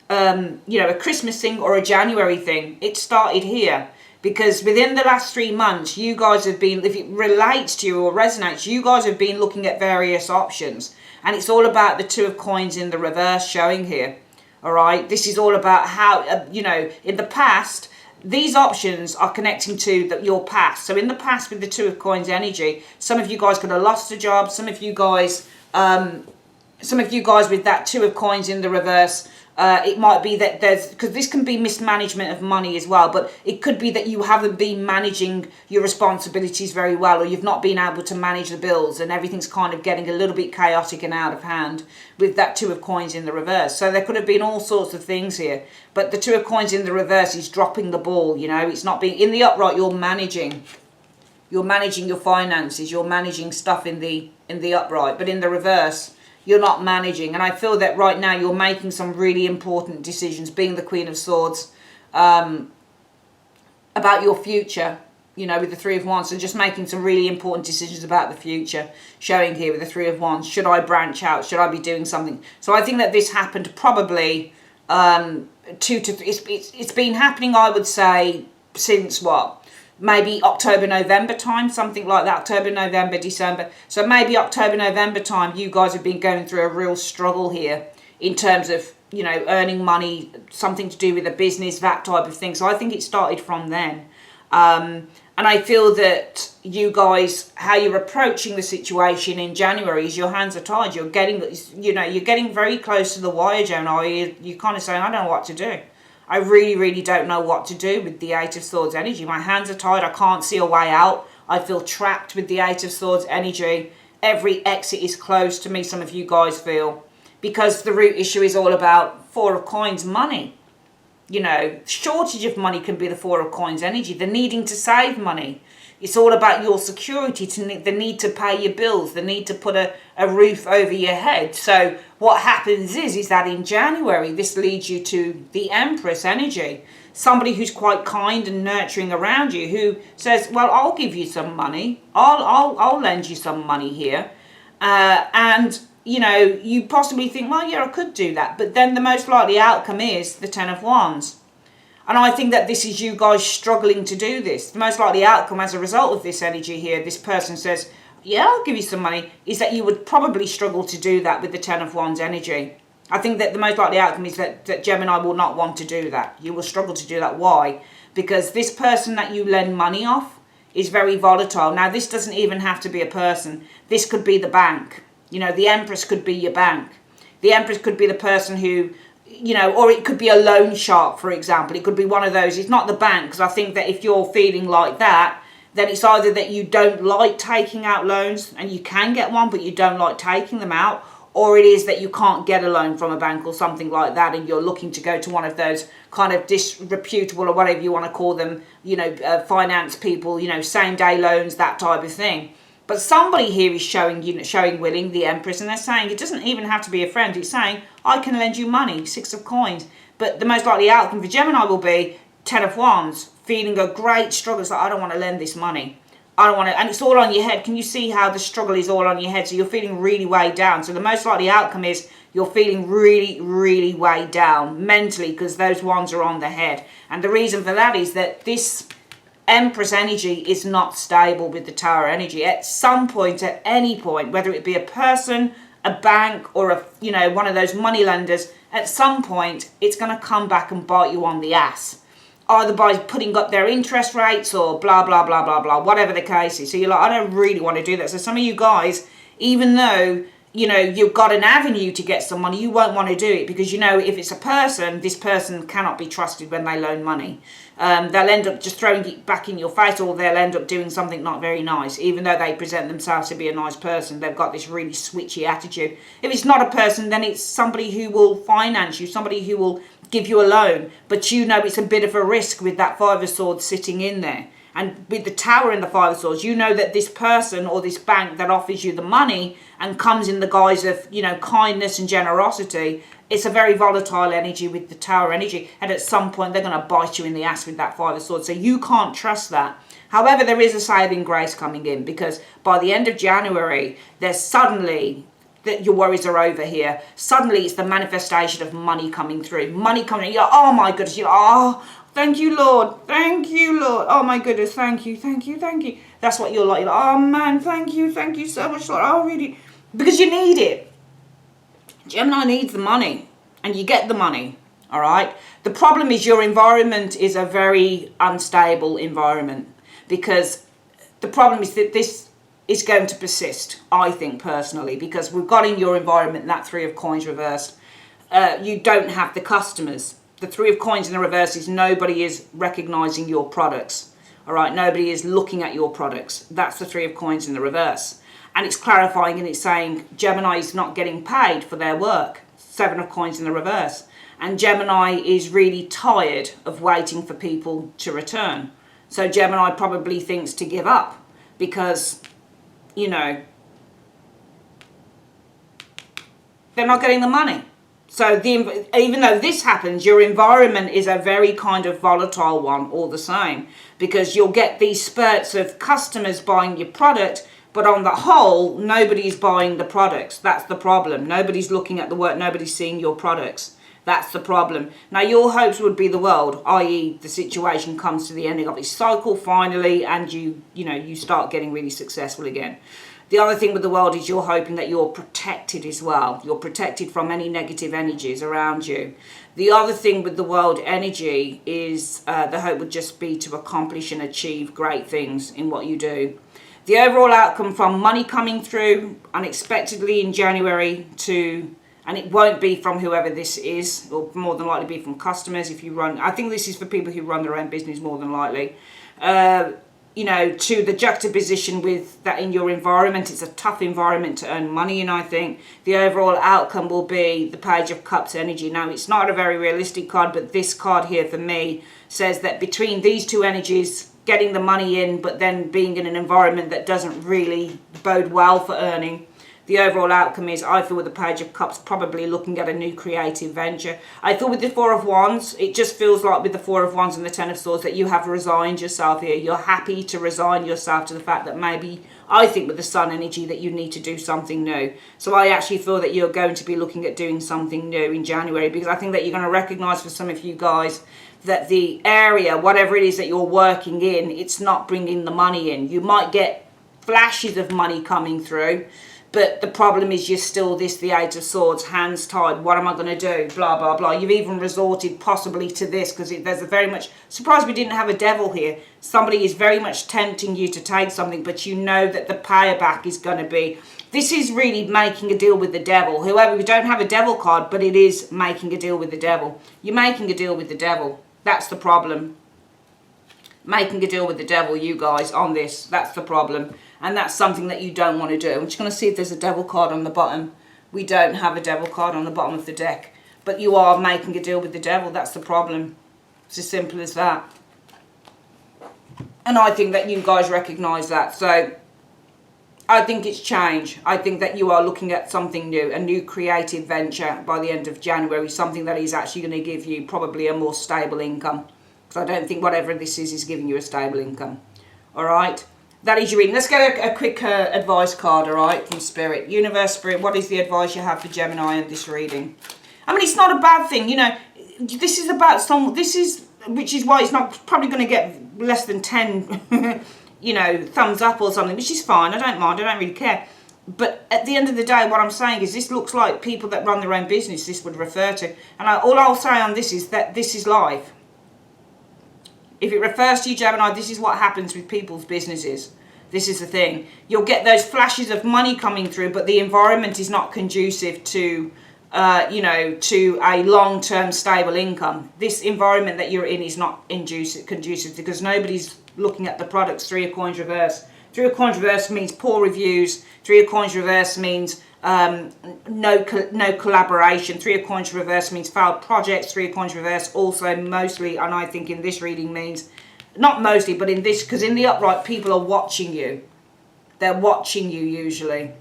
a Christmas thing or a January thing. It started here. Because within the last 3 months, you guys have been, if it relates to you or resonates, you guys have been looking at various options. And it's all about the Two of Coins in the reverse showing here. All right. This is all about how, in the past, these options are connecting to your past. So in the past with the Two of Coins energy, some of you guys could have lost a job. Some of you guys with that Two of Coins in the reverse, it might be that because this can be mismanagement of money as well, but it could be that you haven't been managing your responsibilities very well, or you've not been able to manage the bills, and everything's kind of getting a little bit chaotic and out of hand with that Two of Coins in the reverse. So there could have been all sorts of things here, but the Two of Coins in the reverse is dropping the ball. It's not being in the upright. You're managing your finances, you're managing stuff in the upright, but in the reverse, you're not managing. And I feel that right now you're making some really important decisions, being the Queen of Swords, about your future, with the Three of Wands. So just making some really important decisions about the future, showing here with the Three of Wands. Should I branch out? Should I be doing something? So I think that this happened probably it's been happening, I would say, since what? Maybe October, November time, something like that. October, November, December. So maybe October, November time, you guys have been going through a real struggle here in terms of, earning money, something to do with a business, that type of thing. So I think it started from then. And I feel that you guys, how you're approaching the situation in January is your hands are tied. You're getting very close to the wire, Gemini. You're kind of saying, I don't know what to do. I really, really don't know what to do with the Eight of Swords energy. My hands are tied. I can't see a way out. I feel trapped with the Eight of Swords energy. Every exit is closed to me, some of you guys feel. Because the root issue is all about Four of Coins, money. shortage of money can be the Four of Coins energy, the needing to save money. It's all about your security, the need to pay your bills, the need to put a roof over your head. So what happens is that in January, this leads you to the Empress energy. Somebody who's quite kind and nurturing around you, who says, well, I'll give you some money. I'll lend you some money here. And, you possibly think, well, yeah, I could do that. But then the most likely outcome is the Ten of Wands. And I think that this is you guys struggling to do this. The most likely outcome as a result of this energy here, this person says, yeah, I'll give you some money, is that you would probably struggle to do that with the Ten of Wands energy. I think that the most likely outcome is that Gemini will not want to do that. You will struggle to do that. Why? Because this person that you lend money off is very volatile. Now, this doesn't even have to be a person. This could be the bank. The Empress could be your bank. The Empress could be the person who, or it could be a loan shark, for example. It could be one of those. It's not the bank, because I think that if you're feeling like that, then it's either that you don't like taking out loans, and you can get one, but you don't like taking them out, or it is that you can't get a loan from a bank or something like that, and you're looking to go to one of those kind of disreputable, or whatever you want to call them, finance people, same day loans, that type of thing. But somebody here is showing willing, the Empress, and they're saying it doesn't even have to be a friend. It's saying, I can lend you money, Six of Coins. But the most likely outcome for Gemini will be Ten of Wands, feeling a great struggle. It's like, I don't want to lend this money. I don't want to, and it's all on your head. Can you see how the struggle is all on your head? So you're feeling really weighed down. So the most likely outcome is you're feeling really, really weighed down mentally, because those wands are on the head. And the reason for that is that this Empress energy is not stable with the Tower energy. At some point, at any point, whether it be a person, a bank, or one of those money lenders, at some point it's going to come back and bite you on the ass, either by putting up their interest rates or blah blah blah blah blah, whatever the case is. So you're like, I don't really want to do that. So some of you guys, even though you've got an avenue to get some money, you won't want to do it, because if it's a person, this person cannot be trusted when they loan money. They'll end up just throwing it back in your face, or they'll end up doing something not very nice, even though they present themselves to be a nice person. They've got this really switchy attitude. If it's not a person, then it's somebody who will finance you, somebody who will give you a loan, but it's a bit of a risk with that Five of Swords sitting in there. And with the Tower and the Five of Swords, that this person or this bank that offers you the money and comes in the guise of, kindness and generosity, it's a very volatile energy with the Tower energy. And at some point, they're going to bite you in the ass with that Five of Swords. So you can't trust that. However, there is a saving grace coming in, because by the end of January, there's suddenly that your worries are over here. Suddenly, it's the manifestation of money coming through. Money coming, you're like, oh my goodness, thank you, Lord. Thank you, Lord. Oh, my goodness. Thank you. Thank you. Thank you. That's what you're like. Oh, man. Thank you. Thank you so much, Lord. Oh, really? Because you need it. Gemini needs the money. And you get the money. All right? The problem is your environment is a very unstable environment. Because the problem is that this is going to persist, I think, personally. Because we've got in your environment that Three of Coins reversed. You don't have the customers. The Three of Coins in the reverse is nobody is recognizing your products. All right, nobody is looking at your products. That's the Three of Coins in the reverse. And it's clarifying, and it's saying Gemini is not getting paid for their work. Seven of Coins in the reverse. And Gemini is really tired of waiting for people to return. So Gemini probably thinks to give up, because, they're not getting the money. So even though this happens, your environment is a very kind of volatile one all the same, because you'll get these spurts of customers buying your product, but on the whole, nobody's buying the products. That's the problem. Nobody's looking at the work. Nobody's seeing your products. That's the problem. Now, your hopes would be the world, i.e. the situation comes to the ending of its cycle finally, and you start getting really successful again. The other thing with the world is you're hoping that you're protected as well. You're protected from any negative energies around you. The other thing with the world energy is the hope would just be to accomplish and achieve great things in what you do. The overall outcome from money coming through unexpectedly in January and it won't be from whoever this is, or more than likely be from customers if you run. I think this is for people who run their own business more than likely. you know, to the juxtaposition with that in your environment. It's a tough environment to earn money in. I think the overall outcome will be the Page of Cups energy. Now, it's not a very realistic card, but this card here for me says that between these two energies, getting the money in, but then being in an environment that doesn't really bode well for earning, the overall outcome is, I feel with the Page of Cups, probably looking at a new creative venture. I feel with the Four of Wands, it just feels like with the Four of Wands and the Ten of Swords that you have resigned yourself here. You're happy to resign yourself to the fact that maybe, I think with the Sun energy, that you need to do something new. So I actually feel that you're going to be looking at doing something new in January, because I think that you're going to recognise for some of you guys that the area, whatever it is that you're working in, it's not bringing the money in. You might get flashes of money coming through, but the problem is you're still the Eight of Swords, hands tied. What am I going to do? Blah, blah, blah. You've even resorted possibly to this because there's a very much... Surprised we didn't have a devil here. Somebody is very much tempting you to take something, but you know that the payback is going to be... This is really making a deal with the devil. However, we don't have a devil card, but it is making a deal with the devil. You're making a deal with the devil. That's the problem. Making a deal with the devil, you guys, on this. That's the problem. And that's something that you don't want to do. I'm just going to see if there's a devil card on the bottom. We don't have a devil card on the bottom of the deck. But you are making a deal with the devil. That's the problem. It's as simple as that. And I think that you guys recognise that. So I think it's change. I think that you are looking at something new. A new creative venture by the end of January. Something that is actually going to give you probably a more stable income. Because I don't think whatever this is giving you a stable income. Alright? That is your reading. Let's get a quick advice card, all right, from Spirit. Universe, Spirit, what is the advice you have for Gemini in this reading? I mean, it's not a bad thing, you know. This is about which is why it's not probably going to get less than 10, you know, thumbs up or something, which is fine. I don't mind. I don't really care. But at the end of the day, what I'm saying is this looks like people that run their own business this would refer to. And all I'll say on this is that this is life. If it refers to you, Gemini, this is what happens with people's businesses. This is the thing. You'll get those flashes of money coming through, but the environment is not conducive to, you know, to a long-term stable income. This environment that you're in is not conducive because nobody's looking at the products. Three of Coins reverse. Three of Coins reverse means poor reviews. Three of Coins reverse means no collaboration. Three of Coins reverse means failed projects. Three of Coins reverse also mostly, and I think in this reading means, not mostly, but in this, because in the upright people are watching you. They're watching you usually.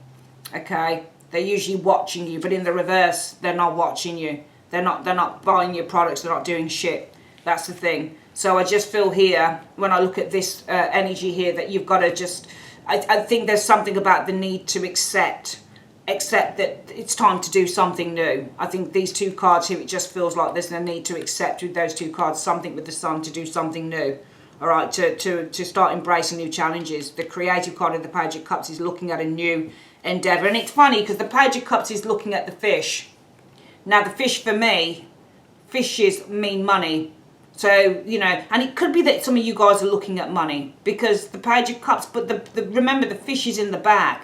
Okay? They're usually watching you, but in the reverse, they're not watching you. They're not buying your products. They're not doing shit. That's the thing. So I just feel here, when I look at this energy here, that you've got to just... I think there's something about the need to accept that it's time to do something new. I think these two cards here, it just feels like there's a need to accept with those two cards something with the Sun to do something new. All right, to start embracing new challenges. The creative card of the Page of Cups is looking at a new endeavour. And it's funny because the Page of Cups is looking at the fish. Now, the fish for me, fishes mean money. So, you know, and it could be that some of you guys are looking at money because the Page of Cups, but remember the fish is in the bag.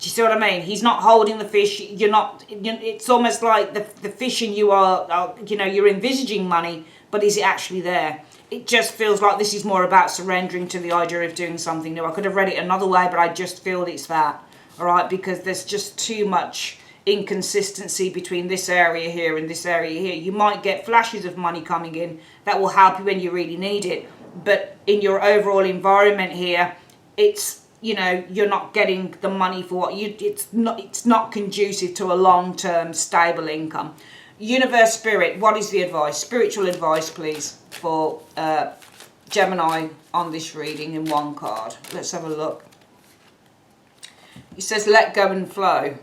Do you see what I mean? He's not holding the fish. It's almost like the fish and you are, you know, you're envisaging money, but is it actually there? It just feels like this is more about surrendering to the idea of doing something new. I could have read it another way, but I just feel it's that. All right, because there's just too much inconsistency between this area here and this area here. You might get flashes of money coming in that will help you when you really need it. But in your overall environment here, it's, you know, you're not getting the money for what you, it's not conducive to a long-term stable income. Universe, Spirit, what is the advice? Spiritual advice, please, for Gemini on this reading in one card. Let's have a look. It says, let go and flow.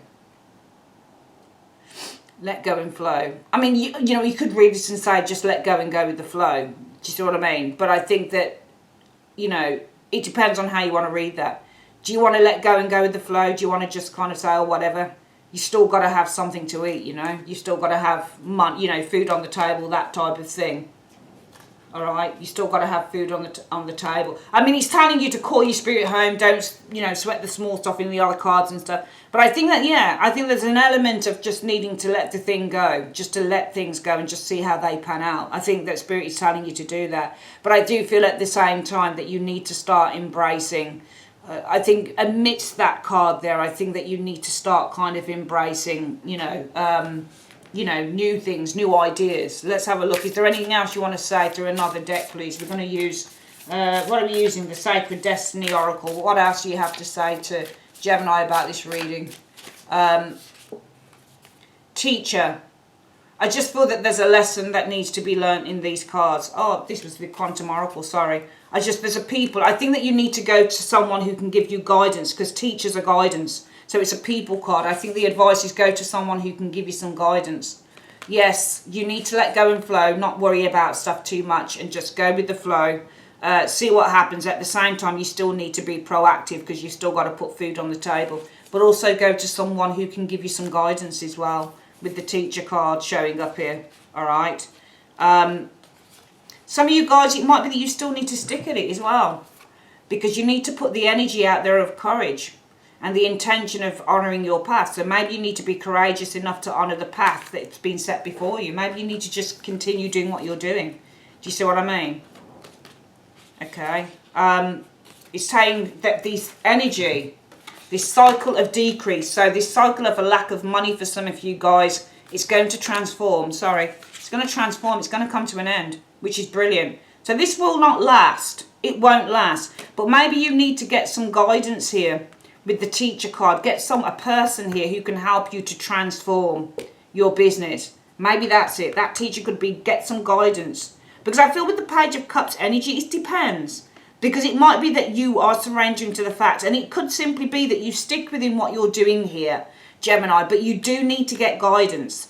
Let go and flow. I mean, you know, you could read this and say, just let go and go with the flow. Do you see what I mean? But I think that, you know, it depends on how you want to read that. Do you want to let go and go with the flow? Do you want to just kind of say, oh, whatever? You still got to have something to eat, you know. You still got to have money, you know, food on the table, that type of thing. All right, you still got to have food on the table. I mean, he's telling you to call your spirit home. Don't, you know, sweat the small stuff in the other cards and stuff. But I think that, yeah, I think there's an element of just needing to let the thing go, just to let things go and just see how they pan out. I think that spirit is telling you to do that. But I do feel at the same time that you need to start embracing. I think amidst that card there, I think that you need to start kind of embracing, you know, new things, new ideas. Let's have a look. Is there anything else you want to say through another deck, please? We're going to use, what are we using? The Sacred Destiny Oracle. What else do you have to say to Gemini about this reading? Teacher. I just feel that there's a lesson that needs to be learned in these cards. Oh, this was the Quantum Oracle, sorry. There's a people. I think that you need to go to someone who can give you guidance, because teachers are guidance. So it's a people card. I think the advice is go to someone who can give you some guidance. Yes, you need to let go and flow, not worry about stuff too much, and just go with the flow. See what happens. At the same time, you still need to be proactive, because you've still got to put food on the table. But also go to someone who can give you some guidance as well, with the teacher card showing up here. All right. Some of you guys, it might be that you still need to stick at it as well, because you need to put the energy out there of courage and the intention of honouring your path. So maybe you need to be courageous enough to honour the path that's been set before you. Maybe you need to just continue doing what you're doing. Do you see what I mean? Okay. It's saying that this energy, this cycle of decrease, so this cycle of a lack of money for some of you guys, it's going to transform. Sorry. It's going to transform. It's going to come to an end, which is brilliant. So this will not last. It won't last. But maybe you need to get some guidance here. With the teacher card, get a person here who can help you to transform your business. Maybe that's it. That teacher could be, get some guidance. Because I feel with the Page of Cups energy, it depends. Because it might be that you are surrendering to the fact, and it could simply be that you stick within what you're doing here, Gemini, but you do need to get guidance.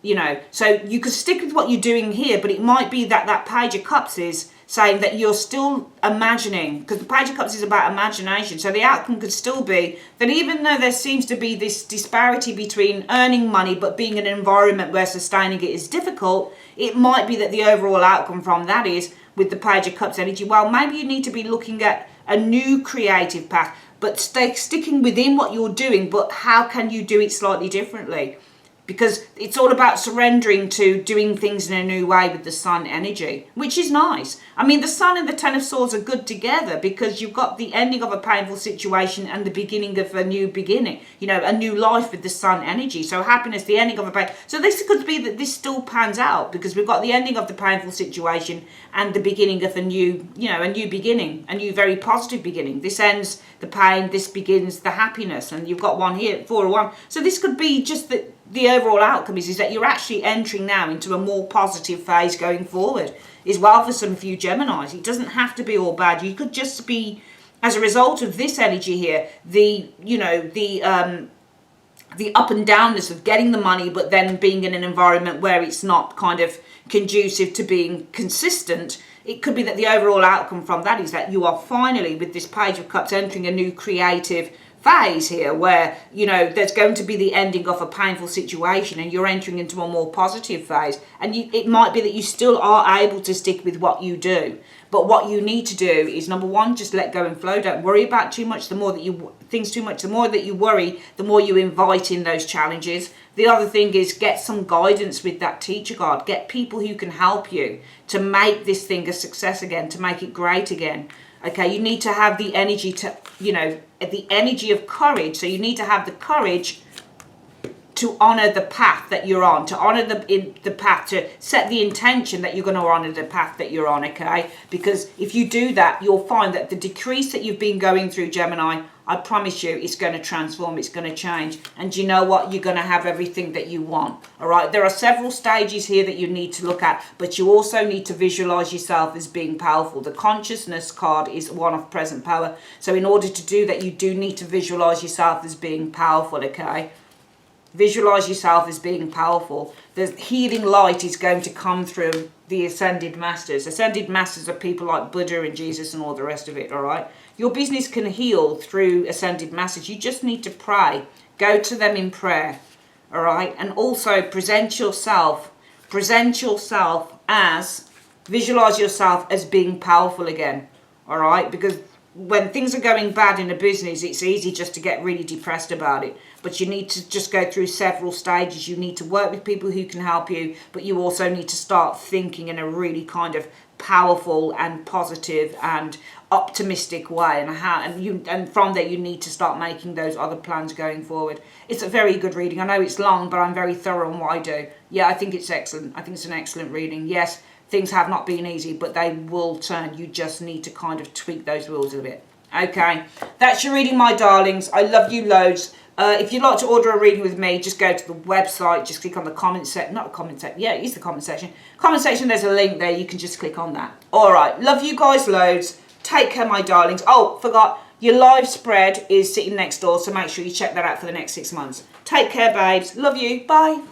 You know, so you could stick with what you're doing here, but it might be that that Page of Cups is saying that you're still imagining, because the Page of Cups is about imagination. So the outcome could still be that even though there seems to be this disparity between earning money but being in an environment where sustaining it is difficult, it might be that the overall outcome from that is, with the Page of Cups energy, well, maybe you need to be looking at a new creative path, but sticking within what you're doing, but how can you do it slightly differently? Because it's all about surrendering to doing things in a new way with the Sun energy, which is nice. I mean, the Sun and the Ten of Swords are good together, because you've got the ending of a painful situation and the beginning of a new beginning, you know, a new life with the Sun energy. So happiness, the ending of a pain. So this could be that this still pans out, because we've got the ending of the painful situation and the beginning of a new, you know, a new beginning, a new very positive beginning. This ends the pain, this begins the happiness, and you've got one here, 4 of 1. So this could be just that. The overall outcome is that you're actually entering now into a more positive phase going forward as well for some of you Geminis. It doesn't have to be all bad. You could just be, as a result of this energy here, the up and downness of getting the money, but then being in an environment where it's not kind of conducive to being consistent. It could be that the overall outcome from that is that you are finally, with this Page of Cups, entering a new creative phase here, where, you know, there's going to be the ending of a painful situation and you're entering into a more positive phase. And it might be that you still are able to stick with what you do, but what you need to do is, number one, just let go and flow. Don't worry about too much. The more that you the more that you worry, the more you invite in those challenges. The other thing is, get some guidance with that teacher card. Get people who can help you to make this thing a success again, to make it great again. Okay, you need to have the energy to, you know, the energy of courage. So you need to have the courage to honour the path that you're on, to honour the path, to set the intention that you're going to honour the path that you're on, okay? Because if you do that, you'll find that the decrease that you've been going through, Gemini, I promise you, it's going to transform, it's going to change. And you know what? You're going to have everything that you want, all right? There are several stages here that you need to look at, but you also need to visualise yourself as being powerful. The consciousness card is one of present power. So in order to do that, you do need to visualise yourself as being powerful, okay? Visualize yourself as being powerful. The healing light is going to come through the Ascended Masters. Ascended Masters are people like Buddha and Jesus and all the rest of it, all right? Your business can heal through Ascended Masters. You just need to pray. Go to them in prayer, all right? And also present yourself as Visualize yourself as being powerful again. All right, because when things are going bad in a business, it's easy just to get really depressed about it. But you need to just go through several stages. You need to work with people who can help you, but you also need to start thinking in a really kind of powerful and positive and optimistic way. And from there, you need to start making those other plans going forward. It's a very good reading. I know it's long, but I'm very thorough in what I do. Yeah, I think it's excellent. I think it's an excellent reading. Yes, things have not been easy, but they will turn. You just need to kind of tweak those rules a bit. Okay, that's your reading, my darlings. I love you loads. If you'd like to order a reading with me, just go to the website. Just click on the comment section. Not the comment section. Yeah, it is the comment section. Comment section, there's a link there. You can just click on that. All right, love you guys loads. Take care, my darlings. Oh, forgot. Your live spread is sitting next door, so make sure you check that out for the next 6 months. Take care, babes. Love you. Bye.